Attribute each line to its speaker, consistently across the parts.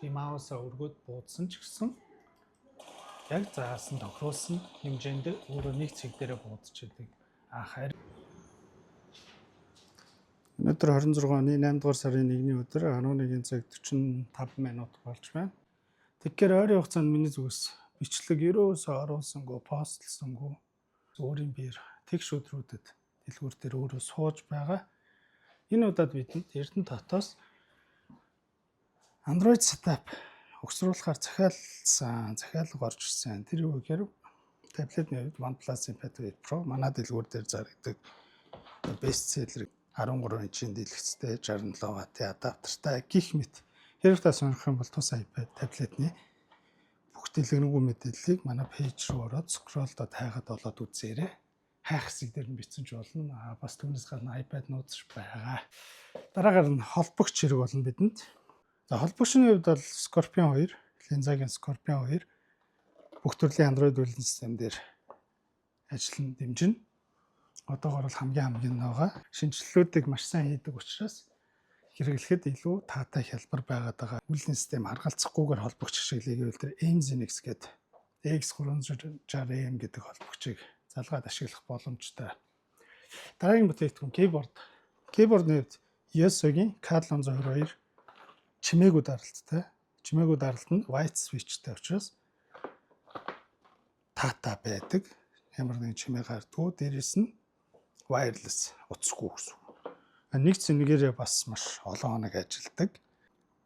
Speaker 1: би маусаа өргөд буудсан ч гэсэн яг заасан тохируулсан хэмжээнд өөрөө нэг цэг дээрээ буудаж идэг. Харин өнөөдөр 26 оны 8 дугаар сарын 1-ний өдөр 11 цаг 45 минут болж байна. Тэгэхээр ойрын хугацаанд миний зүгээс бичлэг ерөөсөө оруулсангүй, постлсангүй өөрийн биер тэгш өдрүүдэд дэлгүүр дээр өөрөө сууж байгаа. Энэ удаад бидэнд Эрдэнэ хотоос Android setup өгсрүүлэхээр захиалга орж ирсэн. Тэр юу гэхээр таблетны хувьд OnePlus Pad 8 Pro манай дэлгүүр дээр зарагддаг best seller 13 инчийн дэлгэцтэй 67 ваттын адаптертай гих мэт. Хэрэг та сонирхох юм бол тус iPad таблетны бүх дэлгэрэнгүй мэдээллийг манай пэйж руу ороод скролдод хайгаад болоод үзээрэй. Хайх хэсэг дээр нь бичсэн ч болно. Бас түүнээс гадна iPad нууцш байгаа. Дараагаар нь холбогч хэрэг болно бидэнд. За холбогчны хувьд бол Scorpion 2, Lenzaгийн Scorpion 2 бүх төрлийн Android үйлдвэрлэлийн систем дээр ажиллана дэмжинэ. Одоогоор бол хамгийн байгаа. Шинжилгэлүүдийг маш сайн хийдэг учраас хэрэглэхэд илүү таатай хялбар байгаад байгаа. Үйлдвэрлэлийн систем харгалзахгүйгээр холбогч ашиглая гэвэл MZNX гэдэг X360M гэдэг холбогчийг залгаад ашиглах боломжтой. Дараагийн бүтээгдэхүүн keyboard. Keyboard-ны хувьд Yosoгийн Cadlon 122 чимээгүй даралттай. Чимээгүй даралт нь white switchтэй учраас таатай байдаг. Ямар нэгэн чимээ гардгүй. Дээрээс нь wireless утасгүй гэсэн. Нэг цэнэгээрээ бас маш олон хоног ажилладаг.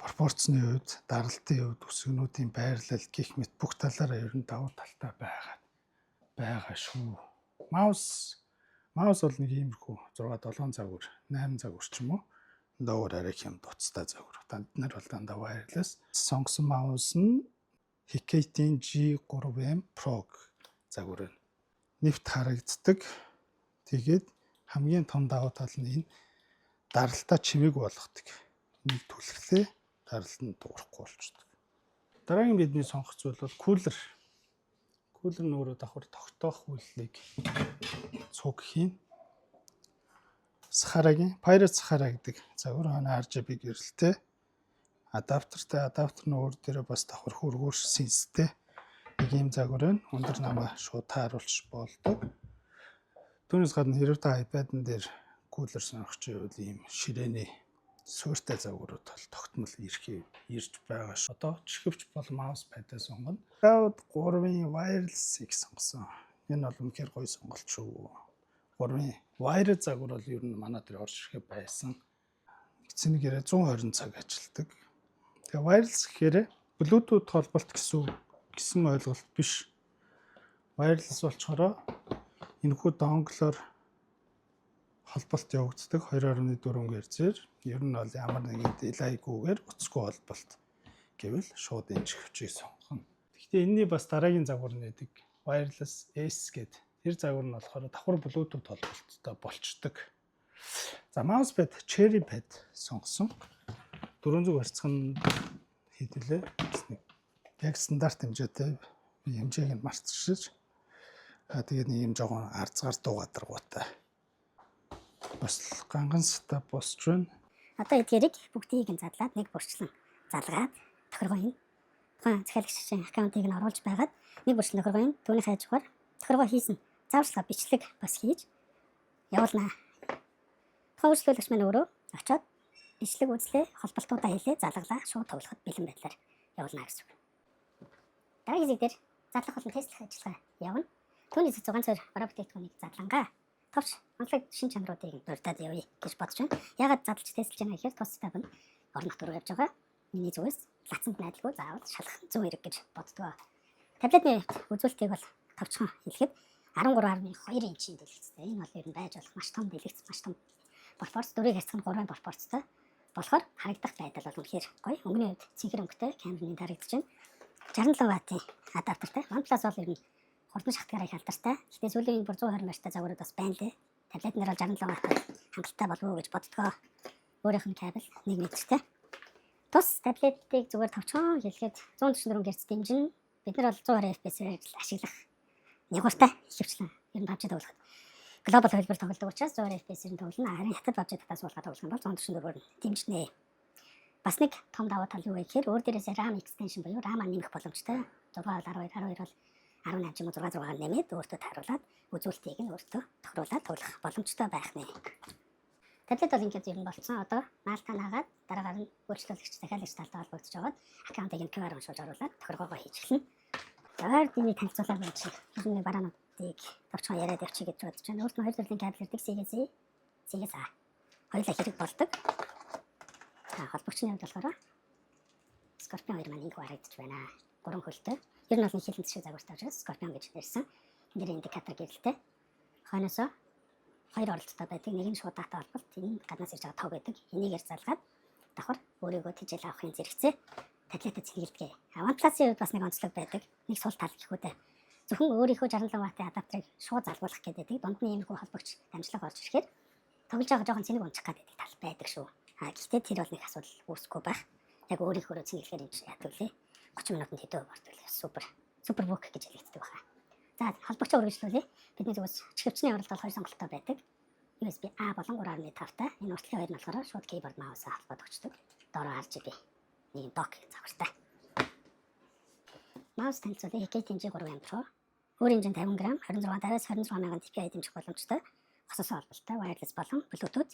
Speaker 1: Пропорцны хувьд, даралтын хувьд, үсгнүүдийн байрлал гэх мэт бүх талаараа ер нь давуу талтай байгаа шүү. Маус бол нэг иймэрхүү 6-7 загвар, 8 загвар ч юм уу. Доогоор арай хэм дуцтай загвар. Танд нар бол дандаа wireless. Сонгосон маус нь Hikate-ийн G3M Pro загвар байна. Нэвт харагддаг. Тэгээд хамгийн том давуу тал нь энэ даралтаа чимээгүй болгодог. Нэг түлхлээ даралт нь дуурахгүй болчихдог. Дараагийн бидний сонгох зүйл бол кулер. Кулер нь өөрөө давхар тогтоох үйллийг цуг хийн. Sahara-гийн Pirate Sahara гэдэг загвар RGB гэрэлтэй адаптертай. Адаптер нь өөр дээрээ бас давхар хөргөөр сенстэй нэг юм загвар байна. Өндөр намаа шууд тааруулж болдог. Түүнээс гадна хэрэг та iPad-н дээр кулер сонирхож байвал ийм ширээний суурьтай загварууд бол тогтмол ирж байгаа ш. Одоо чихвч бол мауспадаа сонгоно. Cloud 3-ын wireless-ийг сонгосон. Энэ бол үнэхээр гоё сонголт шүү. 3-ын wired загвар бол ер нь манай дээр орж ирэхэд байсан. Эцнэгээрээ 120 цаг ажилладаг. Тэгээ wireless гэхээр Bluetooth холболт гэсэн ойлголт биш. Wireless болчороо энэхүү донглоор холболт явагддаг 2.4 ГГц-ээр ер нь бол ямар нэгэн delay-гүйгээр утасгүй холболт гэвэл шууд энэ чихвчийг сонгоно. Гэхдээ энэний бас дараагийн загвар нэдэг wireless S гэдэг. Тэр загвар нь болохоор давхар Bluetooth холболттой болчдөг. За mousepad Cherry Pad сонгосон. 400 Hz-ын хэдэлээ. Яг стандарт хэмжээтэй би хэмжээг нь мартчихж. Тэгээд нэг юм жоохон арцгаар дуугадаргуутай. Бас ганган setup босч байна.
Speaker 2: Одоо эдгээрийг бүгдийг нь задлаад нэг бүрчлэн залгаад тохиргооны тухайн захиалагчийн аккаунтыг нь оруулж байгаад нэг бүрчлэн тохиргооны түүний хажуугаар тохиргоо хийсэн зааварчилгаа бичлэг бас хийж явуулнаа. Тухайн үйлчлүүлэгч маань өөрөө очоод бичлэг үзлээ, холболтуудаа хийлээ, залгалаа шууд тоглоход бэлэн байдлаар явуулнаа гэсэн үг. Дараагийн хэсэг дээр задлах болон тестлэх ажиллагаа явна. Түүний цэцүү ганц хоёр бараа бүтээгдэхүүнийг задлангаа. Товч онцлог шин чанаруудыг дурдаад явъя гэж бодож байна. Ягаад задлж тестэлж байгаа гэхээр тус стаб нь орон нутгаар явж байгаа. Миний зүгээс лацанд найдалгүй заавал шалах зөв хэрэг гэж боддгоо. Таблетны үзүүлэлтийг бол товчхон хэлэхэд 13.2 инчийн дэлгэцтэй. Энэ бол ер нь байж болох маш том дэлгэц, маш том пропорц. Дөрвийг харьцах нь 3 пропорцтой болохоор харагдах байдал бол үнэхээр гоё. Өнгөний хувьд цэнхэр өнгөтэй камерын харагдаж байна. 67 ваттын адаптертай. OnePlus бол ер нь хурдан шахтгаараа их алдартай. Гэхдээ сүүлийн бүр 120 ватттай загварууд бас байна лээ. Таблетнэр бол 67 ватттай хангалттай болов уу гэж боддгоо. Өөрийнх нь кабель 1 метртэй. Тус таблетыг зүгээр товчхон хэлэхэд 144 Гц дэмжин. Бид нар бол 120 FPS-ээр ашиглах нягууртай хөвчлэн ер нь PUBG тоглоход глобал хэлбэр тоглодог учраас 120 FPS-ээр тоглоно. Харин хятад PUBG татаас суулгаад тоглох юм бол 144-оор дэмжнэ. Бас нэг том давуу тал юу вэ гэхээр өөр дээрээс RAM extension буюу RAM-аа нэмэх боломжтой. 6 бол 12, 12 бол 18 ч юм уу 6 нэмээд өөртөө тааруулаад үзүүлэлтийг нь өөртөө тохируулаад тоглох боломжтой байх нэ. Таблет бол ингэж ер нь болцсон. Одоо наалтаа наагаад дараагаар нь өөрчлөлтөгч захиалагч талтай холбогдож байгаад аккаунтыг нь QR уншуулж оруулаад тохиргоогоо хийж эхэлнэ. За дийний танилцуулаад байна чи. Ер нь бараануудыг товчхон яриад явчих гэж бодож байна. Өөртөө хоёр төрлийн кабель ирдэг CGS-A. Хоёулаа хэрэг болдог. Холбогчны хувьд болохоор Scorpion 2 маань ингэ харагдаж байна. 3 хөлтэй. Ер нь бол нэг хилэнц шиг загвартай учраас Scorpion гэж нэрсэн. Энд индикатор гэрэлтэй. Хойноосоо хоёр оролцоотой байдаг. Нэг нь шууд дата холболт, энэ гаднаас ирж байгаа тав байдаг. Энийгээр залгаад давхар өөрийгөө тэжээл авахын зэрэгцээ таблетад цэнгэлдэг. OnePlus-ийн хувьд бас нэг онцлог байдаг. Нэг сул тал гэхүүтэй. Зөвхөн өөрийнхөө 67 ваттын адаптерыг шууд залгуулах гэдэг. Дунд нь иймэрхүү холбогч дамжлага орж ирэхээр тоглож байгаа жоохон цэник унчих гэдэг тал байдаг шүү. Гэхдээ тэр бол нэг асуудал үүсэхгүй байх. Яг өөрийнхөө цэнгэлэхээр юм шиг ятвлээ. 30 минутанд хэдэн болтол супер бук гэж хэлэгддэг байна. За холбогчоо үргэлжлүүлээ. Бидний зүгээс чихвчний оролт бол хоёр сонголттой байдаг. USB-A болон 3.5-тай. Энэ уртлын хоёр нь болохоор шууд keyboard mouse-аа холбогддог. Доороо RGB нэг dock загвартай. Mouse танилцуулъя. KTNG 3M Pro. Өөр хэмжээ 50 г, 26-аас 26,000 dpi дэмжих боломжтой. Хососон холболттой wireless болон Bluetooth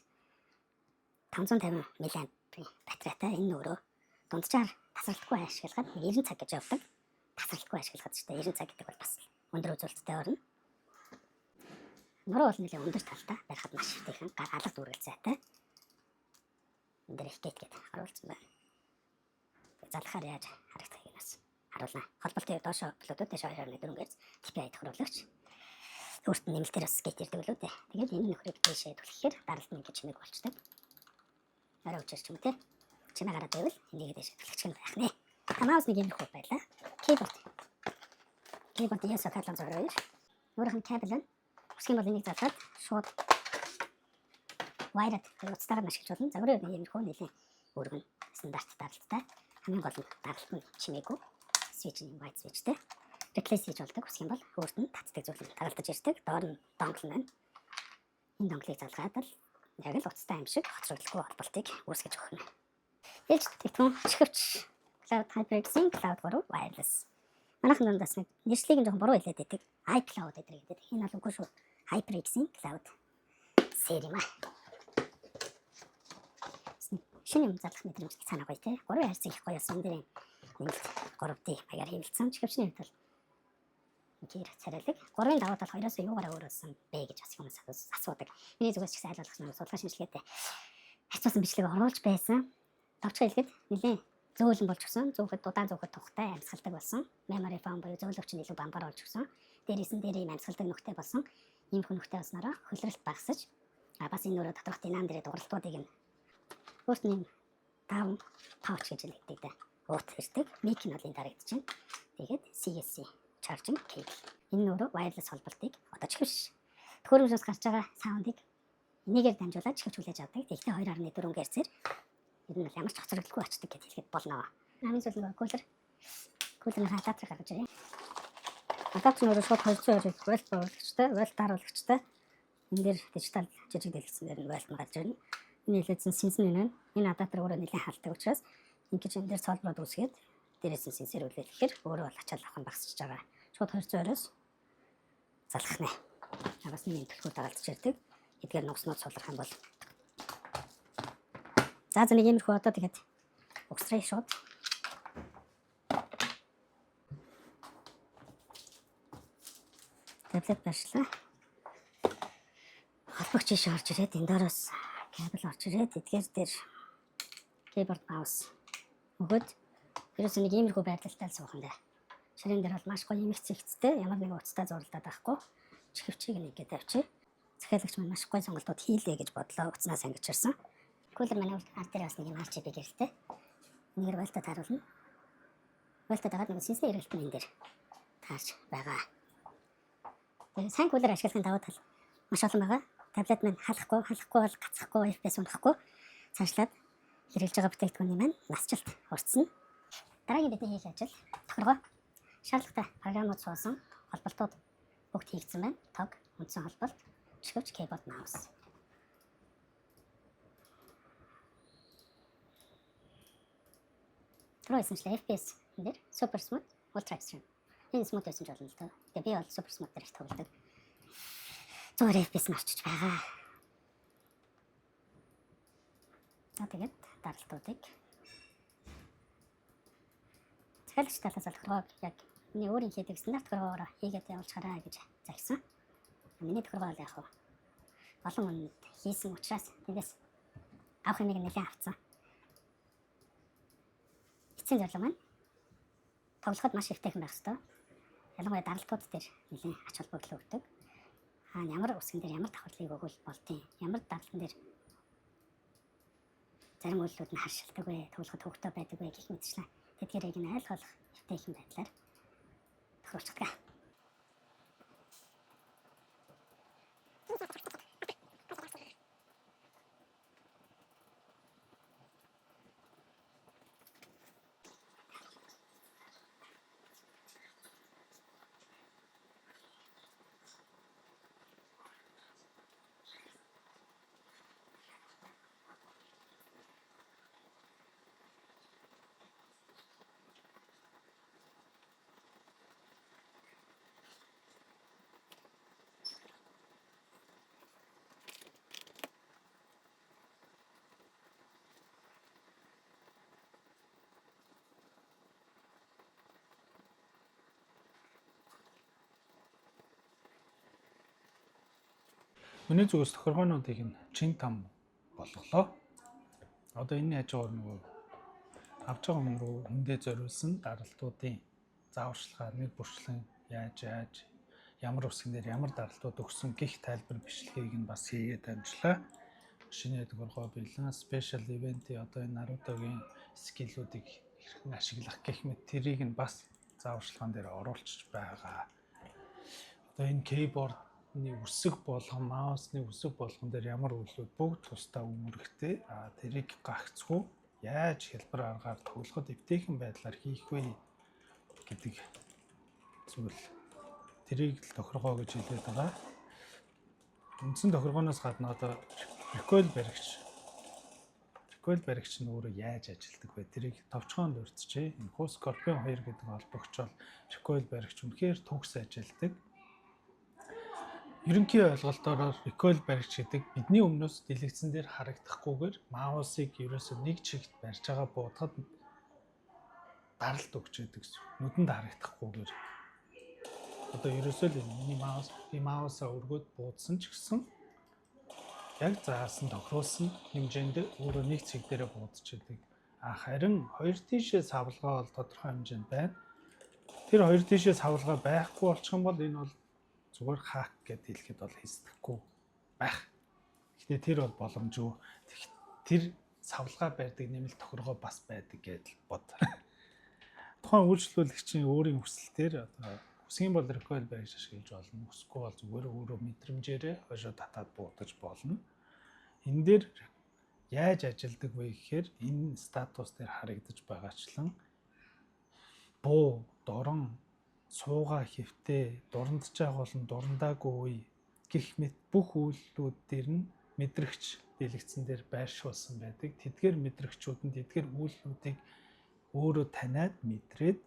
Speaker 2: 550 мАh батарейтай. Энэ өөрөө дунджаар тасралтгүй ашиглахад 90 цаг гэж явдаг. Тасралтгүй ашиглахад ч 90 цаг гэдэг бол бас өндөр үзүүлэлттэй орно. Нуруу бол нэлээд өндөр талтай барихад маш ихтэйхэн гар алга дүүргэл зайтай. Энд дээр их гээд харуулсан байна. Залхаар яаж харагдах юм бас харуулна. Холболтын доошо Bluetooth дэше 2.4 Гц DPI тохируулагч. Өөрт нь нэмэлтээр бас гээд ирдэг билүү дээ. Тэгээд энэ нөхрийг дэшээ түлхэхээр даралт нь ингэж чимээг болчтой. Арай учирч юм те. Чимээ гараад байвал энийг дэшээ түлхэж гэнэ байх нэ. Mouse нэг юм хөө байлаа. Keyboard ESO кабель 102. Өөрөөх нь кабель нь үсгийн бол энийг залгаад шууд wired уцтайгаар ашиглаж болно. Загварын нэг юм хөө нэлээ өөргөн стандарт даралттай. Хамгийн гол нь даралт нь чимээгүй. Switch нь white switchтэй. Replace хийж болдог. Үсгийн бол өөрт нь татдаг зүйл даралтаж ирдэг. Доор нь dongle байна. Энэ dongle-ыг залгаад л яг л уцтай юм шиг хоцрогдолгүй холболтыг үүсгэж өгнө. Ээлж тэгтэн чихвч Cloud HyperX Cloud 3 wireless. Манайхан дундаас нэг нэршлиг нь жоохон буруу хэлээд байдаг. iCloud гэдэг. Энэ бол үгүй шүү. HyperX Cloud сери маа. Шинэ юм залах мэдрэмж цаанаа гоё те. 3 хайрцаг их гоё юм дээр нэг 3D маягаар хийвэлцсэн. Чихвчний хувьд бол гэр царайлаг. 3-ын давуу тал 2-оос юугаараа өөрөөсөн бэ гэж бас хүмүүс асуудаг. Миний зүгээс ч гэсэн айл болгосон судалгаа шинжилгээтэй харьцуулсан бичлэг оруулж байсан. Товчхон хэлгээд нэлээд зөөлөн болж өгсөн. Зөөхөд удаан зөөхөд тухтай амьсгалдаг болсон. Memory foam буюу зөөлөгч нь илүү бамбар болж өгсөн. Дээрээс нь дээр юм амьсгалдаг нөхтэй болсон. Ийм хүн нөхтэй болснороо хөлрөлт багасж бас энэ өөрөө доторх динам дээр дууралтуудыг нь өөрт нь 5 pouch гэж хэлдэг дээ. Уут ирдэг. Mic нь бол энэ дарагдчихэв. Тэгээд CSC charging cable. Энэ өөрөө wireless холболтыг одоо чихвч төхөөрөмжөөс гарч байгаа саундыг энийгээр дамжуулаад чихвч хүлээж авдаг. Тэгэхдээ 2.4 Гц-ээр ер нь ямар ч хоцрогдолгүй очдог гэж хэлэхэд болно. Хамгийн сүүл нэг кулерний адаптер гаргаж ирээ. Адаптер нь шууд 220 volt буулгачтай, volt даруулагчтай. Энэ дээр дижитал жижиг дэлгэцэн дээр нь volt гарч ирнэ. Энэ хэлээдсэн сенсор нэ. Энэ адаптер өөрөө нэлээд халдаг учраас ингэж энэ дээр солброод үсгээд дээрээс нь сенсор үлээлэхээр өөрөө бол ачаал авах нь багасч байгаа. Шууд 220-оос залгах нэ. Бас нэг төлхөөр дагалдаж ирдэг. Эдгээр нугснууд сулрах юм бол. За нэг иймэрхүү одоо тэгээд угсраа шууд. Таблет барьшлаа. Холбогч иш орж ирээд энэ доороос кабель орж ирээд эдгээр дээр keyboard mouse өгөөд ерөөс нэг иймэрхүү байдлалтай суух юм даа. Ширэн дээр бол маш гоё имэх цэгцтэй ямар нэг уцтай зурлаад байхгүй. Чихвчийг нэг гэдэг авчи. Захиалагч маань маш гоё сонголтууд хийлээ гэж бодлоо. Уцнаас ангижирсан. Кулер манай ард дээр бас нэг юм RGB гэрэлтэй. Энийг вольтод харуулна. Вольтод дагаад нэг сенсор ирэлт нь энэ дээр таарч байгаа. Тэгээд сайн кулер ашиглахын давуу тал маш олон байгаа. Таблет маань халахгүй бол гацхгүй FPS унахгүй цаашлаад хэрэгжилж байгаа бүтээгдэхүүний маань насжилт уртсна. Дараагийн бидний хийх ажил тохиргоо. Шаардлагатай програмууд суусан холболтууд бүгд хийгдсэн байна. Tog, үндсэн холболт, чихвч, keyboard, mouse. Түрүү хэлсэнчлээ FPS энэ дээр Super Smooth, Ultra Extreme. Энэ smooth байсан ч болно л доо. Тэгээ би бол Super Smooth дээр их тоглодог. 100 FPS марчиж байгаа. За тэгээд даралтуудыг захиалагч талаас бол тохиргоог яг миний өөрийн хийдэг стандарт тохиргоогоор хийгээд явуулчихараа гэж загсан. Миний тохиргоо бол яг олон хүнд хийсэн учраас тэндээс авах юмыг нэлээд авцсан. Эцсийн зорилго маань тоглоход маш эвтэйхэн байх ёстой. Ялангуяа даралтууд дээр нэлээд ач холбогдол өгдөг. Ямар үсгэн дээр ямар давхарлыг өгвөл болтын, ямар дарлан дээр зарим үйлдэлүүд нь харшилдаг вэ, тоглоход төвөгтэй байдаг вэ гэх мэтчлэн тэдгээрийг нь айл болох эвтэйхэн байдлаар тохируулчихдаг.
Speaker 1: Миний зүгээс тохиргоонуудыг нь чин том болголоо. Одоо энэний хажуугаар нөгөө авч байгаа хүн рүү хүндээ зориулсан даралтуудын зааварчилгаа нэг бүрчлэн яаж ямар үсгэн дээр ямар даралтууд өгсөн гих тайлбар бичлэгийг нь бас хийгээд амжлаа. Шинэ тохиргоо биелэн спешиал ивенти одоо энэ Naruto-гийн скиллүүдийг хэрхэн ашиглах гэх мэт тэрийг нь бас зааварчилгаан дээр оруулчих байгаа. Одоо энэ кейбордны үсэг болгон, маусны үсэг болгон дээр ямар үйлдэлүүд бүгд тусдаа үүрэгтэй. Тэрийг гагцгүй яаж хэлбэр аргаар тоглоход эвтэйхэн байдлаар хийх вэ гэдэг зүйл. Тэрийг л тохиргоо гэж хэлээд байгаа. Үндсэн тохиргооноос гадна одоо recoil баригч нь өөрөө яаж ажилладаг вэ? Тэрийг товчхоонд урьдчээ. Энэ хуу Scorpion 2 гэдэг холбогч бол recoil баригч үнэхээр төгс ажилладаг. Ерөнхий ойлголтоор recoil баригч гэдэг бидний өмнөөс дэлгэцэн дээр харагдахгүйгээр маусыг ерөөсөө нэг чигт барьж байгаа буудахад даралт өгч яадаг гэсэн. Нүдэнд харагдахгүйгээр. Одоо ерөөсөө л миний маусаа өргөд буудсан ч гэсэн яг заасан тохируулсан хэмжээнд өөрөө нэг цэг дээрээ буудаж яадаг. Харин хоёр тийшээ савлгаа бол тодорхой хэмжээнд байна. Тэр хоёр тийшээ савлгаа байхгүй болчих юм бол энэ бол зүгээр хак гэд хэлэхэд бол хэсдэхгүй байх. Гэхдээ тэр бол боломжгүй. Тэр савлгаа барьдаг нэмэлт тохиргоо бас байдаг гэдэл бод. Тухайн үйлчлүүлэгчийн өөрийн хүсэлтээр одоо хүсгийн бол recoil барьж ашиглаж болно. Хүсэхгүй бол зүгээр өөрөө мэдрэмжээрээ хойшоо татаад буудаж болно. Энэ дээр яаж ажилладаг вэ гэхээр энэ статус дээр харагдаж байгаачлан буу, дорон, суугаа хэвтээ, дурандж байгаа болон дурандаагүй үе гэх мэт бүх үйлдэлүүд дээр нь мэдрэгч дэлгэцэн дээр байршуулсан байдаг. Тэдгээр мэдрэгчүүд нь тэдгээр үйлдэлүүдийг өөрөө таниад мэдрээд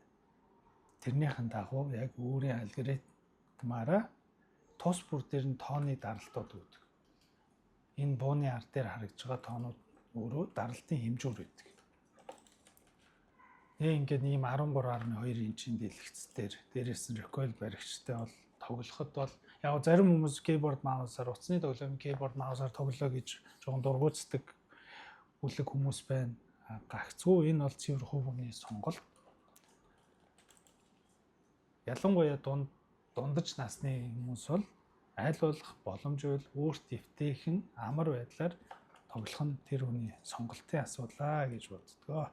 Speaker 1: тэрнийхэн дагуу яг өөрийн алгоритмаараа тус бүр дээр нь тооны даралтууд өгдөг. Энэ бууны ард дээр харагдж байгаа тоонууд өөрөө даралтын хэмжүүр байдаг. Ингээд ийм 13.2 инчийн дэлгэцээр дээрээс нь recoil баригчтай бол тоглоход бол яг зарим хүмүүс keyboard mouse-аар утасны тоглоом keyboard mouse-аар тоглоо гэж жоохон дургуутсдаг бүлэг хүмүүс байна. Гагцгүй энэ бол цэвэр хувь хүний сонголт. Ялангуяа дундаж насны хүмүүс бол аль болох боломжгүй өөрт эвтэйхэн амар байдлаар тоглох нь тэр хүний сонголтын асуудал гэж боддгоо.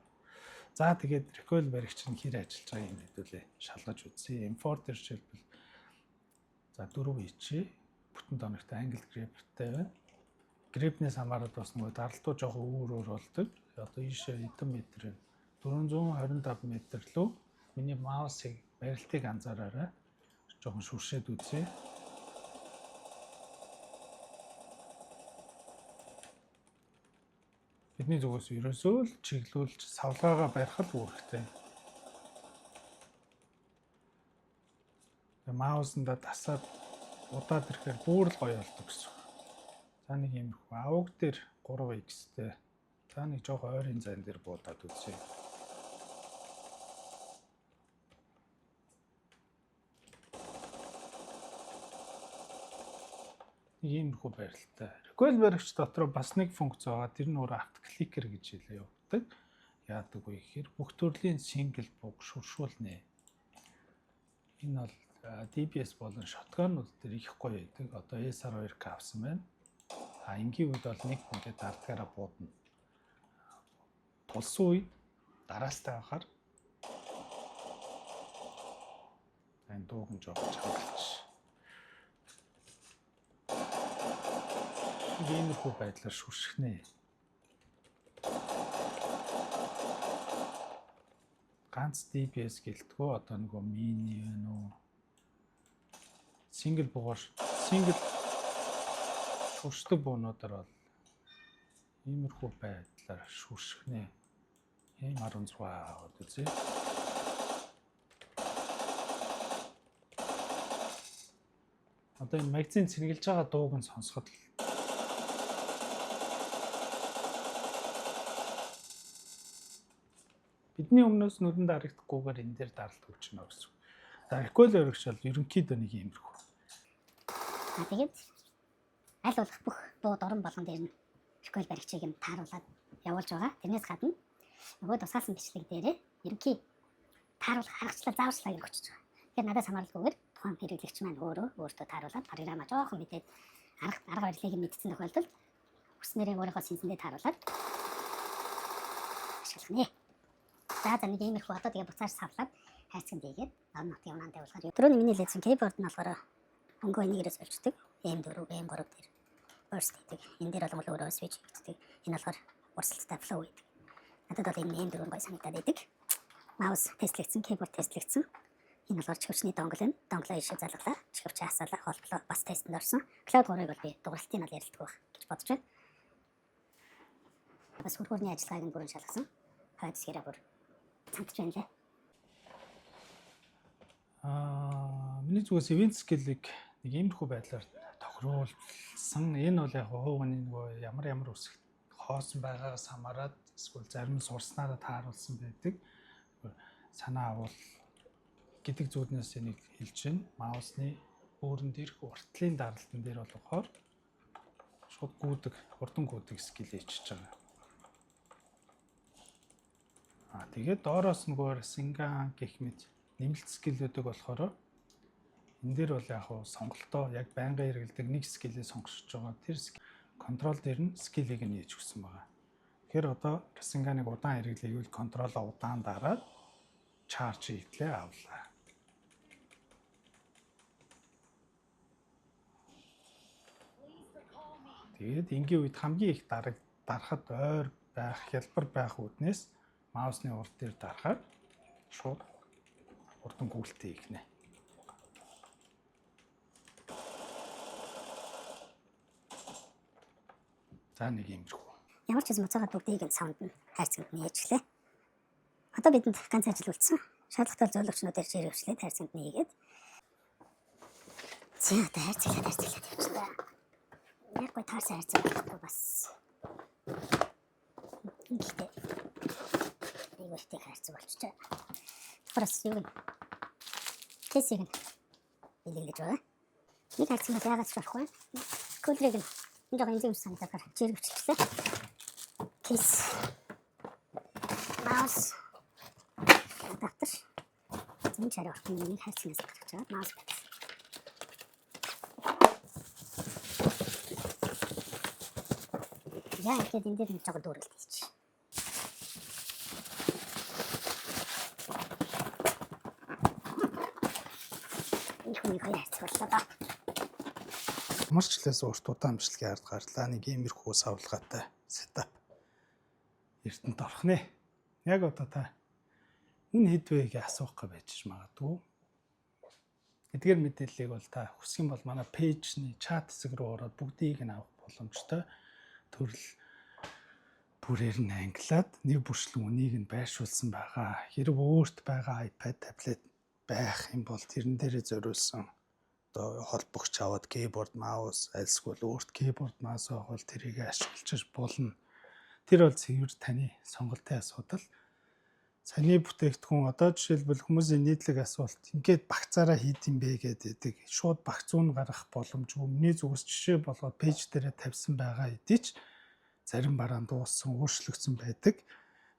Speaker 1: За тэгээд recoil баригч нь хэр ажиллаж байгааг юм хэдүүлээ шалгаж үзье. M4 дээр жишээлбэл за 4 ичээ бүтэн тоногтой англ gripтэй байна. Gripнээс хамаарат бас нөгөө даралтуу жоохон өөр болдог. Одоо ийшээ хэдэн метр вэ? 425 метр лөө миний маусыг барилтыг анзаараарай. Жоохон шүршээд үзье. Бидний зүгээс ерөөсөө л чиглүүлж савлгаагаа барих л үүрэгтэй. Маусанда тасаад удаад ирэхээр бүр л гоё болдог гэсэн. За нэг юм авог дээр 3x-тэй. За нэг жоох ойрын зайн дээр буудаад үзье. Иймэрхүү байралтай. Request баригч дотор бас нэг функц байгаа. Тэр нь өөр авт кликер гэж хэлээ явуулдаг. Яадаг вэ гэхээр бүх төрлийн single bug шуршуулнэ. Энэ бол DPS болон shotgun-ууд дээр их гоё байдаг. Одоо SR2K авсан байна. Энгийн үед бол нэг хүнтэй дардгаараа буудна. Тулсан үед дараастай байхаар энэ дууг нь жоох чангалж. Иймэрхүү байдлаар шүршгэнэ. Ганц DPS гэлтгөө одоо нөгөө мини вэ нүү single шүршдэг буунуудаар бол иймэрхүү байдлаар шүршгэнэ. Ийм 16 аваад үзье. Одоо энэ магазин цэргэлж байгаа дууг нь сонсоход бидний өмнөөс нүдэн дарагдахгүйгээр энэ дээр даралт өгч байна гэсэн. За alcohol өргөч бол ерөнхийдөө нэг иймэрхүү.
Speaker 2: Тэгээд аль болох бүх буу дуран болгон дээр нь alcohol баригчийг нь тааруулаад явуулж байгаа. Тэрнээс гадна нөгөө тусгаалсан бичлэг дээрээ ерөнхий тааруулах аргачлал зааварчлалыг өгч байгаа. Тэгэхээр надаас хамааралгүйгээр тухайн хэрэглэгч маань өөртөө тааруулаад программа жоохон мэдээд арга барилыг нь мэдсэн тохиолдолд хүснээрээ өөрийнхөө сэнсэндээ тааруулаад ашиглах нэ. За нэг иймэрхүү одоо тэгээ буцааж савлаад хайцсан дийгээд ном нотын унаанд тавуулахаар. Өдрөөний миний лэзэн keyboard нь болохоор өнгөө энийгээрээ сольждаг. M4, M3 дээр burst гэдэг. Энэ дээр бол өөрөө switch хийгддэг. Энэ болохоор урсгалтай flow гэдэг. Надад бол энэ M4 гой санагдаад байдаг. Маус тестлэгдсэн, keyboard тестлэгдсэн. Энэ болохоор чихвчний донгол нь. Донглоо ишээ залгалаа. Чихвчээ хасаалаа, холболоо бас тестэнд орсон. Cloud 3-ыг бол би дугарлалтын бол ярилдаг байх гэж бодож байна. Бас хөрхөрний ажиллагааг нь бүрэн шалгасан. Хайцгээрээ бүр цантж байна лээ.
Speaker 1: Миний зүгээс event skill-ийг нэг иймэрхүү байдлаар тохируулсан. Энэ бол яг хувийн нөгөө ямар үсэг хоосон байгаагаас хамаарат эсвэл зарим нь сурснараа тааруулсан байдаг. Санаа авал гэдэг зүйлнээс энийг хэлж байна. Маусны өөрөн дээрх уртлын даралтан дээр болохоор шууд гүйдэг, хурдан гүйдэг скил хийчихэж байгаа. Тэгээд доороос нөгөө синган гэх мэт нэмэлт скиллүүдийг болохоор энэ дээр бол яг сонголтоо яг байнгын хэрэгэлдэг нэг скиллээ сонгож байгаа. Тэр контрол дээр нь скиллийг нь хийж өгсөн байгаа. Тэгэхээр одоо синганыг удаан хэрэглэе гэвэл контролоо удаан дараад чарж хийлээ авлаа. Тэгээд энгийн үед хамгийн их дарахад ойр байх, хялбар байх үүднээс маусны урд дээр дарахаар шууд урдан гүйлтээ ихнэ. За нэг юмрхүү.
Speaker 2: Ямар ч хэзээ буцаагаад бүгдийг нь саунд нь хайрцагт нээжлээ. Одоо бидэнд ганц ажил үлдсэн. Шаардлагатай зөвлөгчнүүд ирж ирвчлээд хайрцагт нээгээд. За одоо хайрцаглаад явчихлаа. Яг гой таарсан хайрцаг бас. Ингээд ийгээртэй хайрцаг болчихжээ. Тухайс юу вэ? Тэсийг илэргэж байгаа. Нэг хайрцаг нь яагаад ч болохгүй. Кулрыг нь энэ жоо энзим санагдахаар жиргэвчлээ. Тэс. Маус. Доктор. Зин чараа орхон нэг хайрцагнаас гарч байгаа. Маус байна. Яа гэдэг энэ дээр нэг жоо дүүрэлт хийчих.
Speaker 1: Марчлаас урт удаан бичлэгийн ард гарлаа нэг иймэрхүү савлгаатай сетап эрдэнэт орох нэ. Яг одоо та энэ хэдвэгийг асуух гэж байж магадгүй. Эдгээр мэдээллийг бол та хүсэх юм бол манай пэйжний чат хэсэг рүү ороод бүгдийг нь авах боломжтой. Төрөл бүрээр нь ангилаад нэг бүрчлэн үнийг нь байршуулсан байгаа. Хэрэг өөрт байгаа iPad, таблет байх юм бол тэрэн дээрээ зориулсан одоо холбогч аваад keyboard, mouse альсгүй өөрт keyboard, mouse авал тэрийг ашиглаж болно. Тэр бол цэвэр таны сонголтын асуудал. Саяны бүтээгдэхүүн одоо жишээлбэл хүмүүсийн нийтлэг асуулт ингээд багцаараа хийд юм бэ гэдэг шууд багц зүүн гаргах боломжгүй. Миний зүгээс жишээ болгоод пэйж дээрээ тавьсан байгаа хэдий ч зарим бараан дууссан, өөрчлөгдсөн байдаг.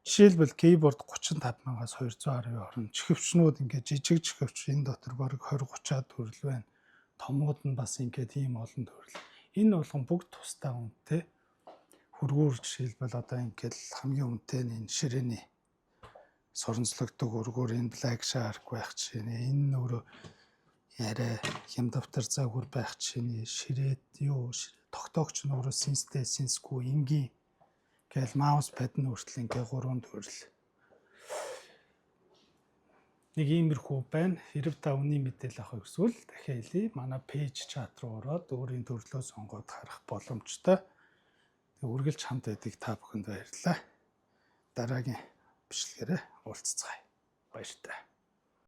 Speaker 1: Жишээлбэл keyboard 35,000-аас 210 орно. Чихвчнүүд ингээд жижиг чихвч энэ дотор бараг 20-30-аад төгрөл байна. Томууд нь бас ингээд ийм олон төгрөл. Энэ болгон бүгд тусдаа үнэтэй. Хөргүүр жишээлбэл одоо ингээд хамгийн үнэтэй нь энэ ширээний соронзлогддог өргөөр энэ Black Shark байх жишээ нэ. Энэ өөрөө арай хямдвтар загвар байх жишээ нэ. Ширээд тогтоогч нь өөрөө синстэй, синсгүй, энгийн гэл маус пад нь хүртэл ингээ 3 төгрөл. Нэг иймэрхүү байна. Хэрэг та үнний мэдээлэл авах эсвэл дахиад хэлье. Манай пэйж чат руу ороод өөрийн төрлөө сонгоод харах боломжтой. Тэг үргэлж хамт байдгийг та бүхэнд баярлалаа. Дараагийн бичлэгээрээ уулзцгаая. Баяртай.